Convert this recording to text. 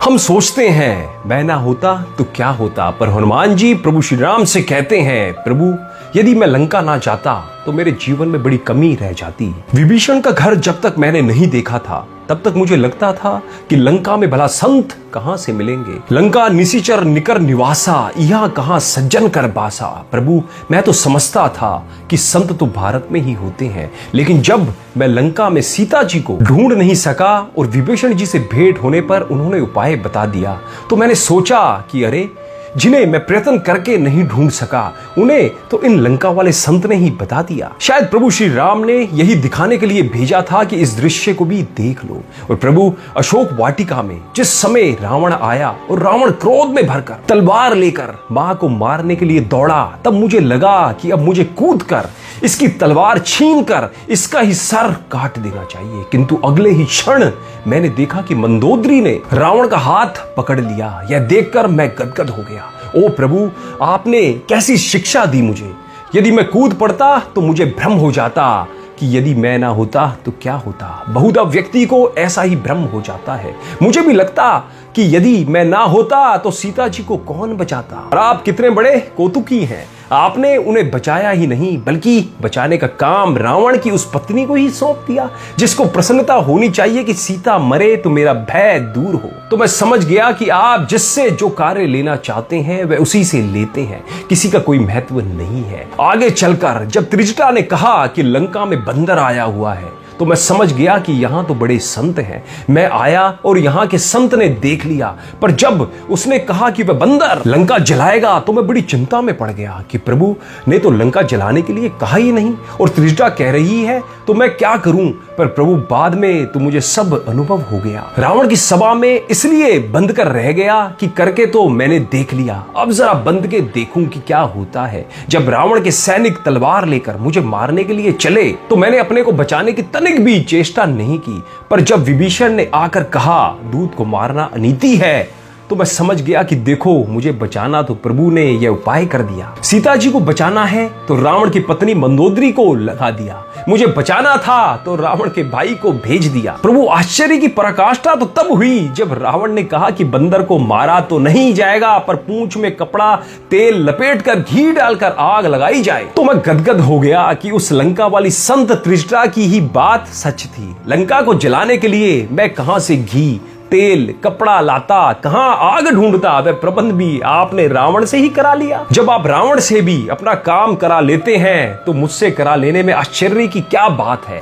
हम सोचते हैं मैं ना होता तो क्या होता, पर हनुमान जी प्रभु श्री राम से कहते हैं, प्रभु यदि मैं लंका ना जाता तो मेरे जीवन में बड़ी कमी रह जाती। विभीषण का घर जब तक मैंने नहीं देखा था तब तक मुझे लगता था कि लंका में भला संत कहां से मिलेंगे। लंका निशिचर निकर निवासा, यह कहां सज्जन कर बासा। प्रभु मैं तो समझता था कि संत तो भारत में ही होते हैं, लेकिन जब मैं लंका में सीता जी को ढूंढ नहीं सका और विभीषण जी से भेंट होने पर उन्होंने उपाय बता दिया, तो मैंने सोचा कि अरे जिन्हें मैं प्रयत्न करके नहीं ढूंढ सका उन्हें तो इन लंका वाले संत ने ही बता दिया। शायद प्रभु श्री राम ने यही दिखाने के लिए भेजा था कि इस दृश्य को भी देख लो। और प्रभु अशोक वाटिका में जिस समय रावण आया और रावण क्रोध में भरकर तलवार लेकर मां को मारने के लिए दौड़ा, तब मुझे लगा कि अब मुझे कूद कर इसकी तलवार छीन कर इसका ही सर काट देना चाहिए। किंतु अगले ही क्षण मैंने देखा कि मंदोदरी ने रावण का हाथ पकड़ लिया। यह देखकर मैं गदगद हो गया। ओ प्रभु, आपने कैसी शिक्षा दी मुझे। यदि मैं कूद पड़ता तो मुझे भ्रम हो जाता कि यदि मैं ना होता तो क्या होता। बहुधा व्यक्ति को ऐसा ही भ्रम हो जाता है। मुझे भी लगता कि यदि मैं ना होता तो सीता जी को कौन बचाता। और आप कितने बड़े कौतुकी हैं, आपने उन्हें बचाया ही नहीं बल्कि बचाने का काम रावण की उस पत्नी को ही सौंप दिया, जिसको प्रसन्नता होनी चाहिए कि सीता मरे तो मेरा भय दूर हो। तो मैं समझ गया कि आप जिससे जो कार्य लेना चाहते हैं वह उसी से लेते हैं, किसी का कोई महत्व नहीं है। आगे चलकर जब त्रिजटा ने कहा कि लंका में बंदर आया हुआ है, तो मैं समझ गया कि यहां तो बड़े संत हैं। मैं आया और यहां के संत ने देख लिया, पर जब उसने कहा कि वह बंदर लंका जलाएगा तो मैं बड़ी चिंता में पड़ गया कि प्रभु ने तो लंका जलाने के लिए कहा ही नहीं और त्रिजटा कह रही है तो मैं क्या करूं। पर प्रभु बाद में तो मुझे सब अनुभव हो गया। रावण की सभा में इसलिए बंद कर रह गया कि करके तो मैंने देख लिया, अब जरा बंद के देखूं कि क्या होता है। जब रावण के सैनिक तलवार लेकर मुझे मारने के लिए चले तो मैंने अपने को बचाने की तनिक भी चेष्टा नहीं की। पर जब विभीषण ने आकर कहा दूत को मारना अनीति है, तो मैं समझ गया कि देखो मुझे बचाना तो प्रभु ने यह उपाय कर दिया। सीता जी को बचाना है तो रावण की पत्नी मंदोदरी को लगा दिया, मुझे बचाना था तो रावण के भाई को भेज दिया। प्रभु आश्चर्य की पराकाष्ठा तो तब हुई जब रावण ने कहा कि बंदर को मारा तो नहीं जाएगा, पर पूंछ में कपड़ा तेल लपेटकर घी डालकर आग लगाई जाए। तो मैं गदगद हो गया कि उस लंका वाली संत त्रिजटा की ही बात सच थी। लंका को जलाने के लिए मैं कहां से घी तेल कपड़ा लाता, कहां आग ढूंढता। वह प्रबंध भी आपने रावण से ही करा लिया। जब आप रावण से भी अपना काम करा लेते हैं तो मुझसे करा लेने में आश्चर्य की क्या बात है।